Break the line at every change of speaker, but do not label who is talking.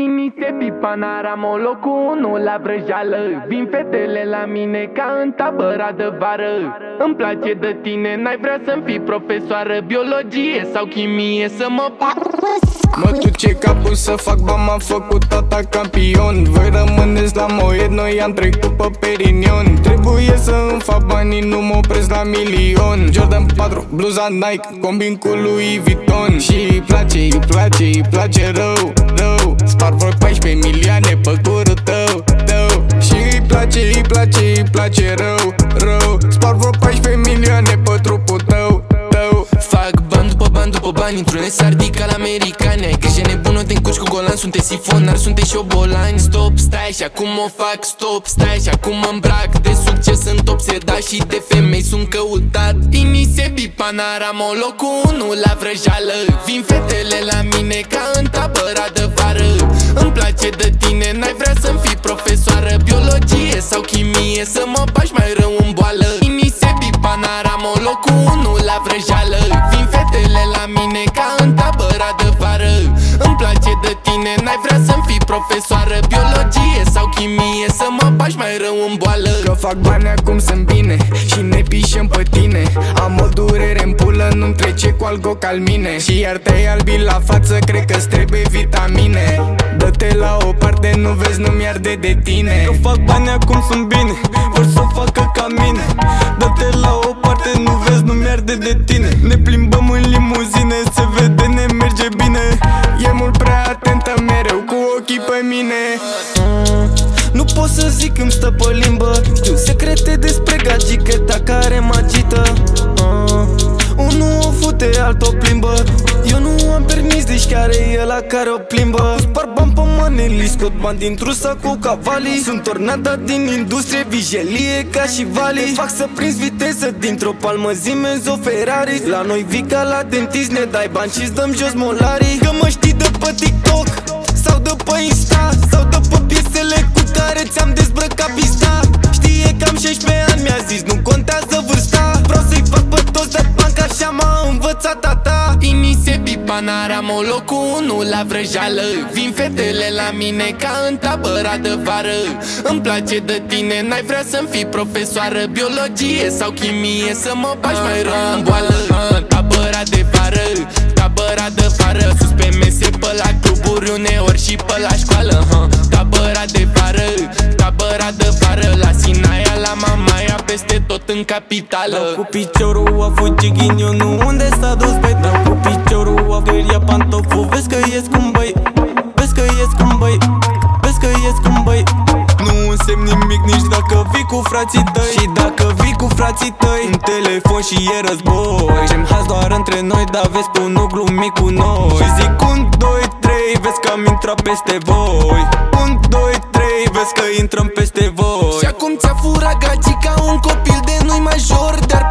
Iniție Panaramolo cu unul la vrăjeală. Vin fetele la mine ca în tabăra de vară. Îmi place de tine, n-ai vrea să-mi fii profesoară biologie sau chimie să mă
mă duce capul să fac bani, m-am făcut tata campion. Voi rămâneți la Moet, noi am trecut pe Perignon. Trebuie să îmi fac banii, nu mă opresc la milion. Jordan 4, bluza Nike, combin cu Louis Vuitton. Și îi place rău, rău. Spar vreo 14 milioane pe curul tău, tău. Și îi place rău, rău. Spar vreo 14 milioane pe trupul tău, tău.
Fac bani după bani după bani, într-un sardic al americani. Ai grijă nebună, te încuci cu golan, sunteți sifonar, sunteți șobolani. Stop, stai și acum o fac, stop, stai și acum mă îmbrac. De succes sunt obsedat și de femei sunt căutat. Iniție Panaramolo cu unul la vrăjeală. Vin fetele la mine ca în tabăra de vară. Îmi place de tine, n-ai vrea să-mi fii profesoară biologie sau chimie să mă bagi mai rău în boală. Iniție Panaramolo cu unul la vrăjeală. Vin fetele la mine ca în tabăra de vară. Îmi place de tine, n-ai vrea să-mi fii profesoară biologie sau chimie să mă bagi mai rău în boală.
Că fac bani acum sunt bine și ne pișem pe tine. Am o durere în pulă, nu-mi trece cu algo calmine. Și iar te-ai albit la față, cred că-ți trebuie vitamine. Dă-te la o parte, nu vezi, nu-mi arde de tine.
Că fac bani acum sunt bine, vor să facă ca mine. Dă-te la o parte, nu vezi, nu-mi arde de tine. Ne plimbăm în limuzine, se vede, ne merge bine.
E mult prea atentă mereu, cu ochii pe mine.
Nu pot să zic, îmi stă pe limbă. Știu secrete despre gagicheta care mă agită. Unul o fute, altul o plimbă. Eu nu am permis, deci care e ăla care o plimbă. Spar bani pe maneli, scot bani din trusa cu cavalii. Sunt tornada din industrie, vijelie ca și Vali. Fac să prinzi viteză dintr-o palmă, Siemens o Ferrari. La noi vii ca la dentist, ne dai bani și-ți dăm jos molarii. Că mă știi de pe TikTok sau de pe Insta, sau de pe piesele cu care ți-am dezbrăcat pista. Știe că am 16 ani, mi-a zis, nu contează vârsta. Vreau să-i fac pe toți de bancă, așa m-a învățat tata.
Iniție Panaramolo cu unul la vrăjeală. Vin fetele la mine ca în tabăra de vară. Îmi place de tine, n-ai vrea să-mi fii profesoară biologie sau chimie să mă bagi mai rău în boală. Tabăra de vară, tabăra de vară. Sus pe mese, pe la cluburi uneori și pe la școală. Tabăra de vară, tabăra de vară. La Sinaia, la Mamaia, peste tot în capitală.
Dau cu piciorul, a fugit ghinionul, unde s-a dus, băi? Dau cu piciorul, a feria pantoful. Vezi că ies cum băi, vezi că ies cum băi, vezi că ies cum băi. Nu însemn nimic nici dacă vii cu frații tăi. Și dacă vii cu frații tăi, un telefon și e război. Gem haz doar între noi, dar vezi tu nu glumi cu noi. Și zic 1, 2, 3, vezi că am intrat peste voi. 1, 2, 3, vezi că intrăm peste voi.
Și acum ți-a furat gagica un copil de nu-i major, dar